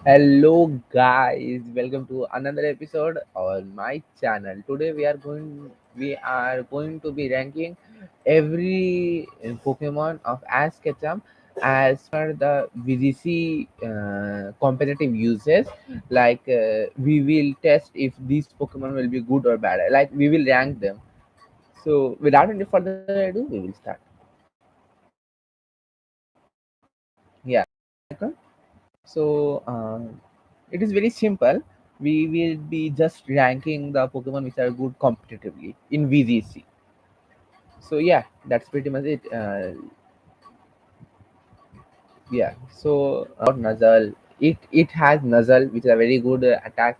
Hello guys, welcome to another episode on my channel. Today we are going to be ranking every Pokemon of Ash Ketchum as per the VGC competitive uses. We will test if these Pokemon will be good or bad. Like we will rank them. So without any further ado, we will start. Yeah. So it is very simple. We will be just ranking the Pokemon which are good competitively in VGC. So yeah, that's pretty much it. Yeah. So Nuzzle, it has Nuzzle, which is a very good attack,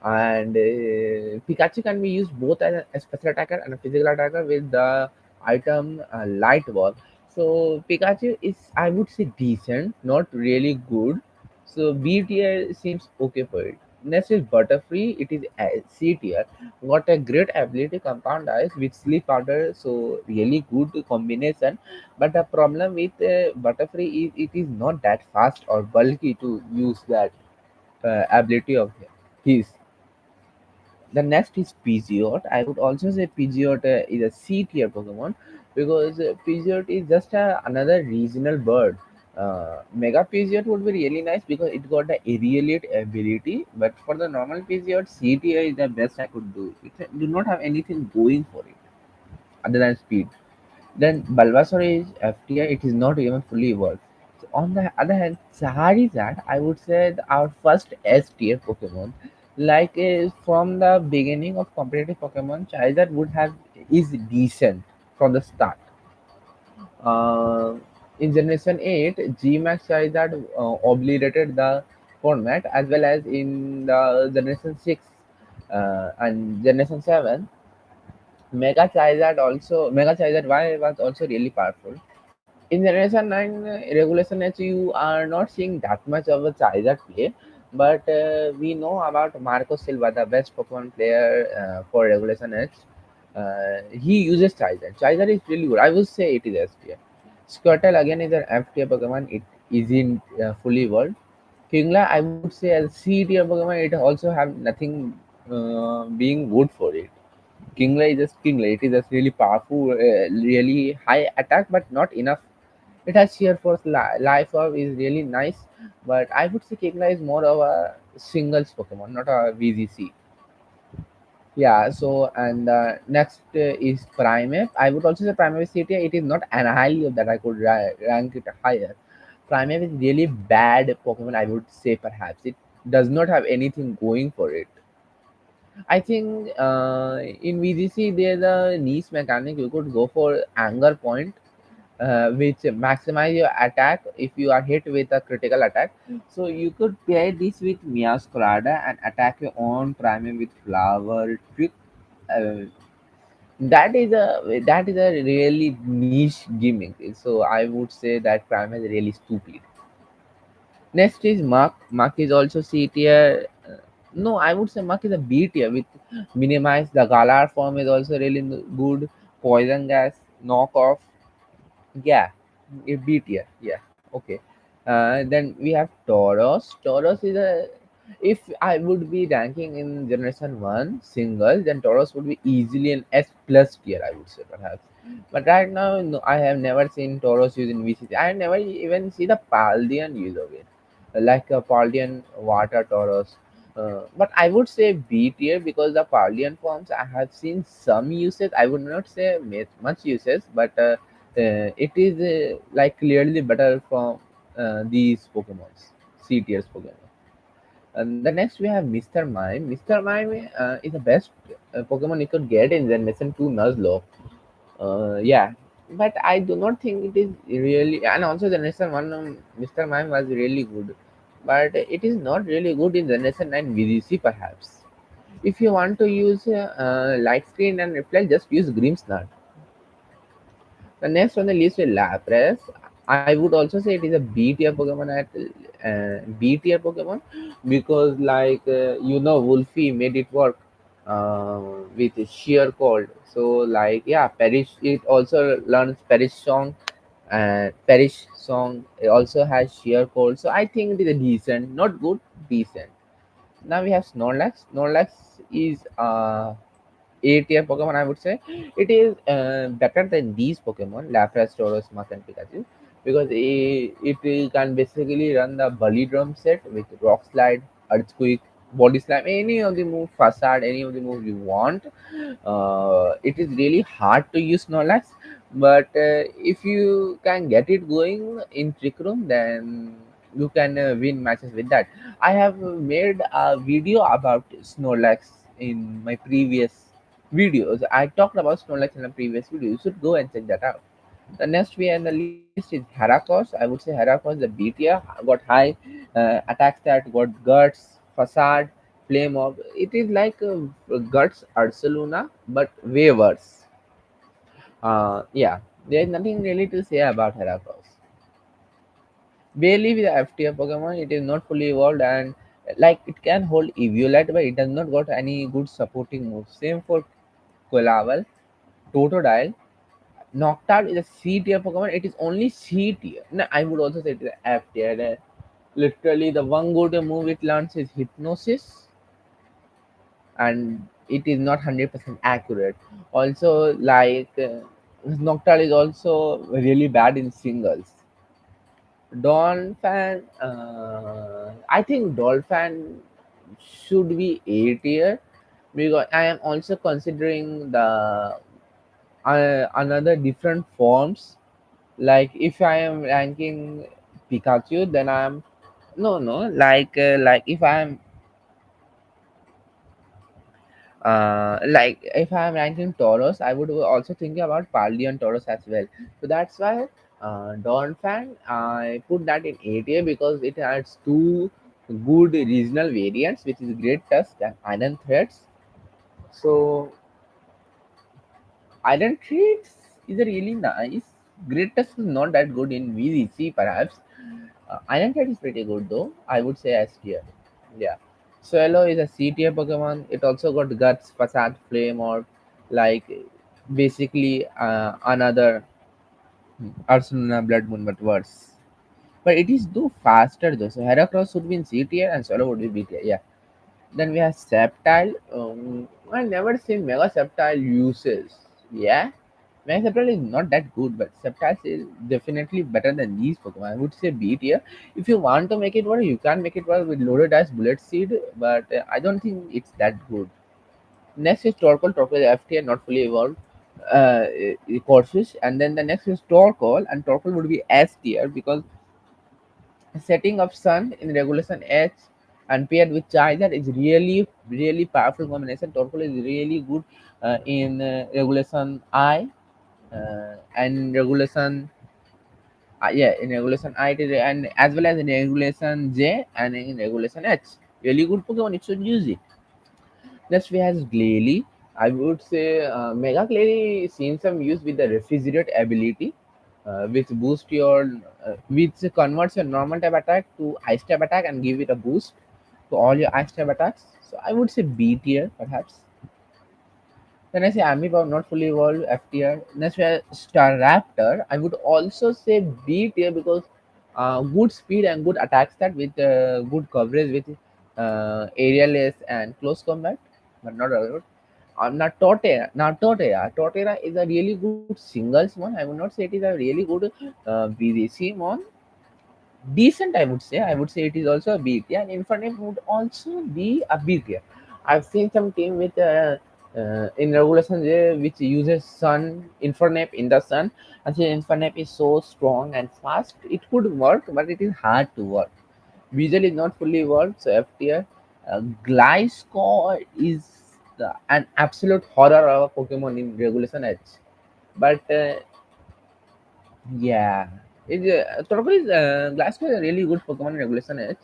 and Pikachu can be used both as a special attacker and a physical attacker with the item Light Ball. So Pikachu is, I would say, decent, not really good. So B tier seems okay for it. Next is Butterfree. It is a C tier. Got a great ability Compound Eyes with Sleep Powder. So really good combination. But the problem with Butterfree is it is not that fast or bulky to use that ability of his. The next is Pidgeot. I would also say Pidgeot is a C tier Pokemon because Pidgeot is just another regional bird. Mega Pidgeot would be really nice because it got the aerialate ability, but for the normal Pidgeot, C tier is the best I could do. It do not have anything going for it other than speed. Then Bulbasaur is FTI, it is not even fully evolved. So on the other hand, Charizard, I would say our first S tier Pokemon. From the beginning of competitive Pokemon, Charizard would have is decent from the start. Uh, in Generation 8, G-Max Charizard obliterated the format as well as in the Generation 6 and Generation 7. Mega Charizard Y was also really powerful. In Generation 9 Regulation H, you are not seeing that much of a Charizard play, but we know about Marco Silva, the best Pokemon player for Regulation H. He uses Charizard. Charizard is really good. I would say it is S tier. Squirtle again is an F tier Pokemon. It isn't fully evolved. Kingla, I would say as C tier Pokemon, it also have nothing being good for it. Kingla is just Kingla. It is just really powerful, really high attack, but not enough. It has sheer force. Life Orb is really nice, but I would say Kingla is more of a singles Pokemon, not a VGC. Yeah. So and next is Primeape. I would also say Primeape City. It is not Annihilation that I could rank it higher. Primeape is really bad Pokemon. I would say perhaps it does not have anything going for it. I think in VGC there's a niche mechanic. You could go for Anger Point, which maximize your attack if you are hit with a critical attack. So you could pair this with Miascolada and attack your own Primeape with Flower Trick. Uh, that is a really niche gimmick. So I would say that Primeape is really stupid. Next is Mark. Mark is also C tier. No, I would say Mark is a B tier with minimize. The Galar form is also really good. Poison gas, knockoff. Yeah, a B tier. Yeah, okay. Then we have Tauros. Tauros is a. If I would be ranking in Generation 1 single, then Tauros would be easily an S plus tier, I would say, perhaps. But right now, no, I have never seen Tauros used in VCC. I have never even see the Paldean use of it, like a Paldean Water Tauros. But I would say B tier because the Paldean forms I have seen some uses. I would not say much uses, but it is like clearly better from these Pokemons, C tiers Pokemon. And the next we have Mr. Mime. Mr. Mime is the best Pokemon you could get in Generation 2 Nuzlocke. Yeah, but I do not think it is really. And also Generation 1 Mr. Mime was really good, but it is not really good in Generation 9 VGC perhaps. If you want to use light screen and reflect, just use Grimmsnark. The next on the list is Lapras. I would also say it is a B tier Pokemon at B tier Pokemon because Wolfie made it work uh, with sheer cold. So yeah, Perish it also learns Perish song. And Perish song also has sheer cold. So I think it is a decent, not good, decent. Now we have Snorlax. Snorlax is A tier Pokemon, I would say. It is better than these Pokemon, Lapras, Tauros, Math, and Pikachu, because it can basically run the Bully Drum set with Rock Slide, Earthquake, Body Slam, any of the move, Facade, any of the move you want. It is really hard to use Snorlax, but if you can get it going in Trick Room, then you can win matches with that. I have made a video about Snorlax in my previous videos. I talked about Snorlax in a previous video. You should go and check that out. The next we on the list is Heracross. I would say Heracross, the BTR, got high attack stat, got guts, facade, flame of. It is like guts Ursaluna, but way worse. Yeah, there is nothing really to say about Heracross. Barely with the FTF Pokemon, it is not fully evolved and like it can hold Eviolite, but it does not got any good supporting moves. Same for Quelaval, Totodile. Noctowl is a C tier Pokemon. It is only C tier. No, I would also say it is a F tier. Literally, the one good move it learns is Hypnosis, and it is not 100% accurate. Also, like Noctowl is also really bad in singles. Dolphin, I think Dolphin should be A tier because I am also considering the another different forms. Like if I am ranking Pikachu, then I'm no like if I'm like if I'm ranking Tauros, I would also think about Paldi and Tauros as well. So that's why Dawn Fan, I put that in A tier because it has two good regional variants, which is Great Tusk and Iron Threads. So Iron Threads is a really nice. Great Tusk is not that good in VDC perhaps. Iron Thread is pretty good though. I would say S tier. Yeah. Swallow is a C tier Pokemon. It also got Guts, Facade, Flame, or like basically another Arsenal Blood Moon, but worse. But it is though faster though. So Heracross should be in C tier and Swallow would be B tier. Yeah. Then we have Sceptile. I never seen Mega Sceptile uses. Yeah. Mega Sceptile is not that good, but Sceptile is definitely better than these Pokemon. I would say B tier. If you want to make it work, you can make it work with loaded as Bullet Seed, but I don't think it's that good. Next is Torkoal. Torkoal is F tier, not fully evolved. Corphish, and then the next is Torkoal, and Torkoal would be S tier because setting of Sun in regulation H and paired with Charger is really powerful combination. Torkoal is really good in regulation I and regulation yeah, in regulation I it is, and as well as in regulation J and in regulation H. Really good Pokemon. You should use it. Next we have Glalie. I would say Mega Glalie seen some use with the refrigerate ability, which boost your, which converts your normal type attack to ice type attack and give it a boost to all your ice type attacks. So I would say B tier perhaps. Then I say Amiibo not fully evolved F tier. Next we have Staraptor. I would also say B tier because good speed and good attack stat with good coverage with aerial ace and close combat, but not a lot. Now Torterra. Torterra is a really good singles one. I would not say it is a really good BDC one. Decent, I would say. I would say it is also a B tier, and Infernape would also be a B tier. I've seen some team with in regulation J which uses Sun Infernape in the Sun, and say Infernape is so strong and fast. It could work, but it is hard to work. Visual is not fully evolved, so F tier. Gliscor is an absolute horror of a Pokemon in regulation H, but yeah, Torkoal is Glasgow is a really good Pokemon in regulation H.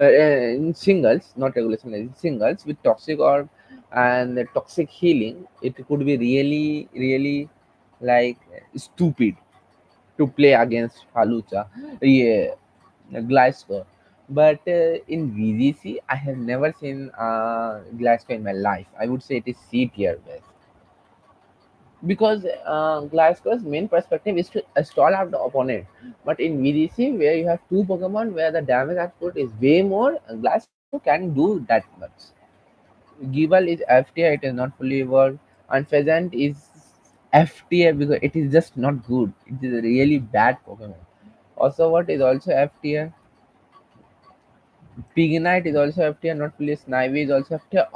In singles, not regulation H, in singles with toxic orb and the toxic healing, it could be really like stupid to play against Halucha, yeah, Glasgow. But in VGC, I have never seen Glasgow in my life. I would say it is C tier best. because Glasgow's main perspective is to stall out the opponent. But in VDC, where you have two Pokemon where the damage output is way more, Glasgow can do that much. Gible is F tier, it is not fully evolved, and Pheasant is F tier because it is just not good. It is a really bad Pokemon. Also, what is also F tier? Pignite is also F tier, not fully. Snivy is also F tier.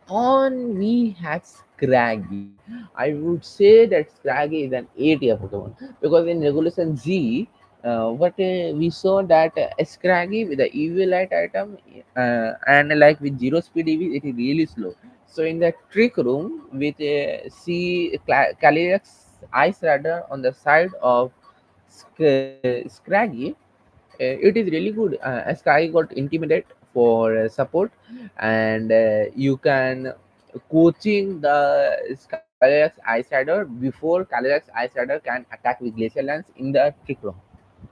On we had Scraggy. I would say that Scraggy is an A tier Pokemon because in Regulation Z, what we saw that Scraggy with the EV light item and like with zero speed EV, it is really slow. So in the trick room with Calyrex Ice Rider on the side of Scraggy, it is really good. Sky got intimidate for support, and you can coaching the Calyrex Ice Rider before Calyrex Ice Rider can attack with Glacial Lance in the trick room.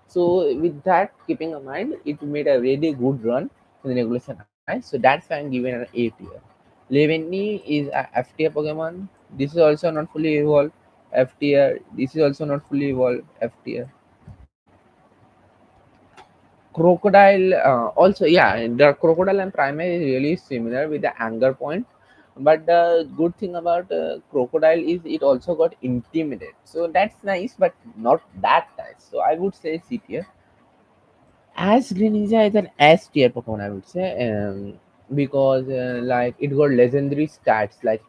So with that keeping in mind, it made a really good run in the Regulation Ice. So that's why I'm giving an A tier. Levenny is a F tier Pokemon. This is also not fully evolved. F tier. This is also not fully evolved. F tier. Crocodile also, yeah, the crocodile and primary is really similar with the anger point, but the good thing about crocodile is it also got intimidated, so that's nice but not that nice, so I would say C tier. As Greninja is an S tier Pokemon, I would say, because like it got legendary stats, like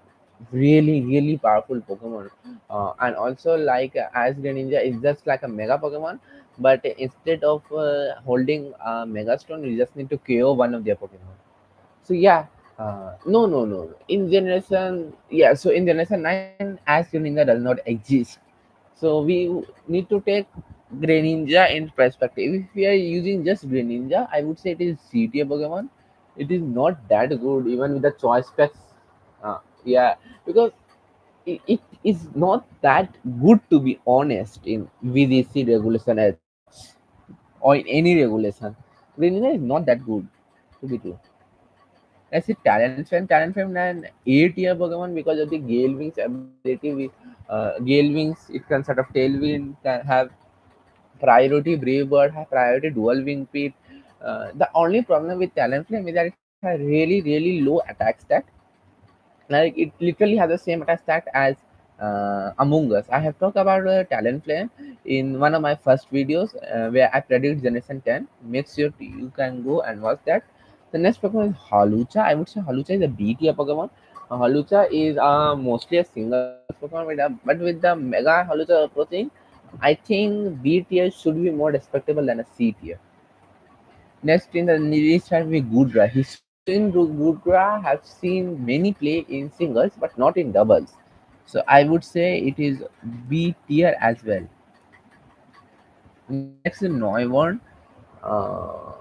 really powerful Pokemon, and also like as Greninja is just like a Mega Pokemon, but instead of holding a Mega Stone, you just need to KO one of their Pokemon. So yeah, no. In generation, yeah. So in generation 9, as Greninja does not exist. So we need to take Greninja in perspective. If we are using just Greninja, I would say it is CTA Pokemon. It is not that good even with the choice specs. Yeah, because it is not that good to be honest in VDC regulation or in any regulation. Greninja is not that good to be true. Let's see Talonflame. Talonflame an 8 tier Pokemon because of the Gale Wings ability. With Gale Wings, it can sort of Tailwind, can have priority Brave Bird, have priority Dual Wing Pit. The only problem with Talonflame is that it has really low attack stat. Like it literally has the same attack stat as Among Us. I have talked about Talonflame in one of my first videos where I predict Generation 10. Make sure you can go and watch that. The next Pokemon is Halucha. I would say Halucha is a B tier Pokemon. Halucha is mostly a single Pokemon, but with the Mega Halucha approaching, I think B tier should be more respectable than a C tier. Next in the list has be Gudra. Hisuin Gudra have seen many play in singles but not in doubles. So I would say it is B tier as well. Next is Noivern. Uh,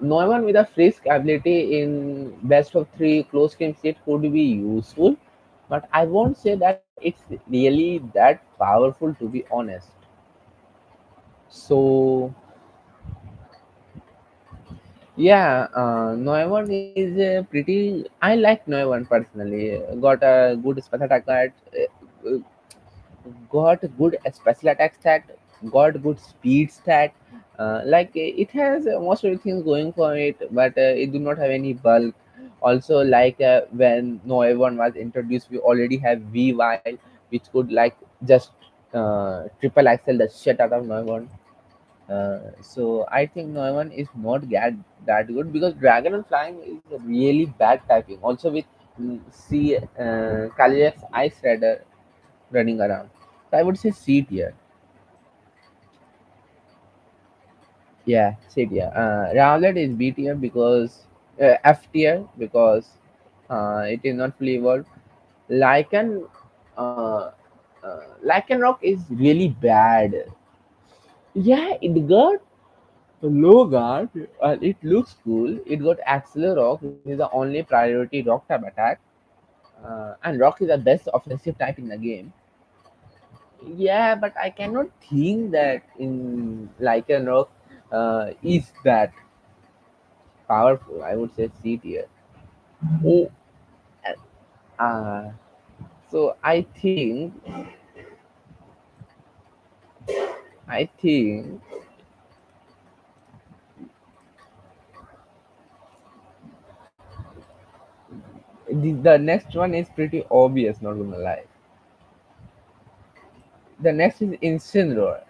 Noivern with a frisk ability in best of three close game set could be useful, but I won't say that it's really that powerful to be honest. So yeah, Noivern is pretty. I like Noivern personally. Got a good special attack card, got good special attack stat, got good speed stat. It has most of the things going for it, but it do not have any bulk. Also, when Noivern was introduced, we already have V Wild, which could like just triple axel the shit out of Noivern. So I think Neumann is not that good because Dragon and Flying is a really bad typing. Also with Calyrex Ice Rider running around. So I would say C tier. Yeah, C tier. Rowlet is B tier because F tier because it is not fully evolved. Lycan, uh, Lycanroc is really bad. Yeah, it got low guard, it looks cool. It got Axler Rock, which is the only priority rock type attack. And Rock is the best offensive type in the game. Yeah, but I cannot think that in like a rock is that powerful. I would say C tier. Oh, uh, so I think. I think the next one is pretty obvious, not gonna lie. The next is instant roar.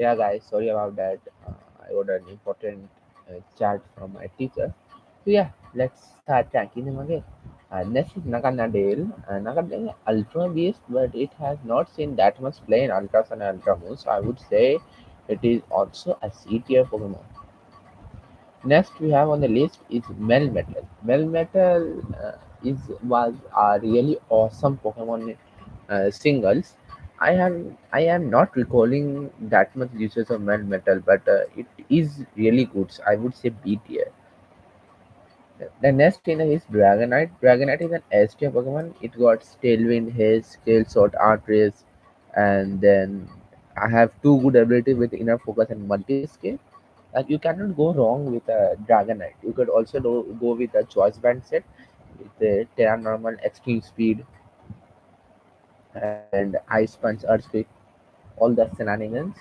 Yeah, guys, sorry about that. I got an important chat from my teacher. So yeah, let's start tracking them again. Next is Naganadale. Naganadale is ultra beast, but it has not seen that much play in Ultras and Ultra Moon. So I would say it is also a C tier Pokemon. Next we have on the list is Melmetal. Melmetal is was a really awesome Pokemon singles. I am not recalling that much uses of Melmetal, but it is really good. So I would say B tier. The next trainer is Dragonite. Dragonite is an S tier Pokemon. It got Tailwind, Haze, Scale Sword, Art Race, and then I have two good abilities with Inner Focus and Multi Scale. Like you cannot go wrong with a Dragonite. You could also go with a Choice Band set with the Terra Normal, Extreme Speed, and Ice Punch, Earthquake, all the shenanigans.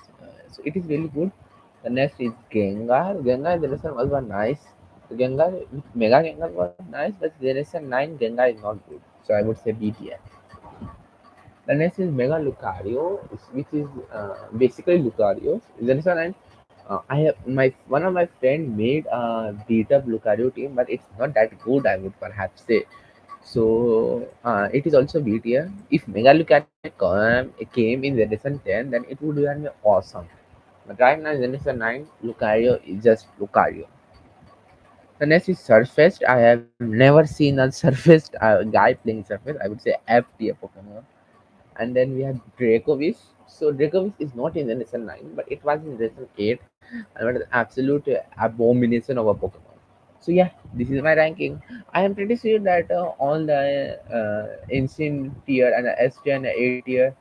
So it is really good. The next is Gengar. Gengar Generation was one nice. Gengar with Mega Gengar was nice, but Generation 9 Gengar is not good. So I would say BTS. The next is Mega Lucario, which is basically Lucario. Generation 9. I have my one of my friend made a beat up Lucario team, but it's not that good. I would perhaps say. So it is also B tier. If Mega Lucario came in Generation 10, then it would be awesome. But right now, Generation 9, Lucario is just Lucario. The next is Surfaced. I have never seen a Surfaced guy playing Surface. I would say F tier Pokemon. And then we have Dracovish. So Dracovish is not in Generation 9, but it was in Generation 8. And it was an absolute abomination of a Pokemon. So yeah, this is my ranking. I am pretty sure that all the ancient tier and the S tier and the A tier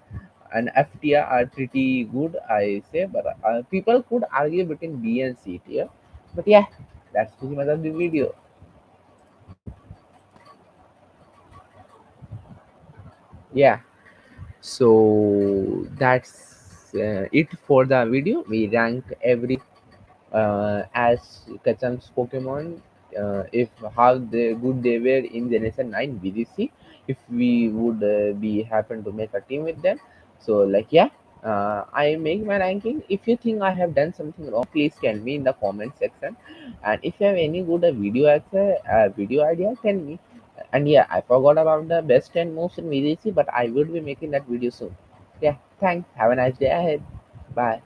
and F tier are pretty good, I say. But people could argue between B and C tier. But yeah, that's pretty much of the video. Yeah, so that's it for the video. We rank every as Kacham's Pokemon, if how they, good they were in Generation 9 BGC, if we would be happen to make a team with them. So like yeah, I make my ranking. If you think I have done something wrong, please tell me in the comment section. And if you have any good video idea, tell me. And yeah, I forgot about the best 10 moves in VGC, but I will be making that video soon. Yeah, thanks. Have a nice day ahead. Bye.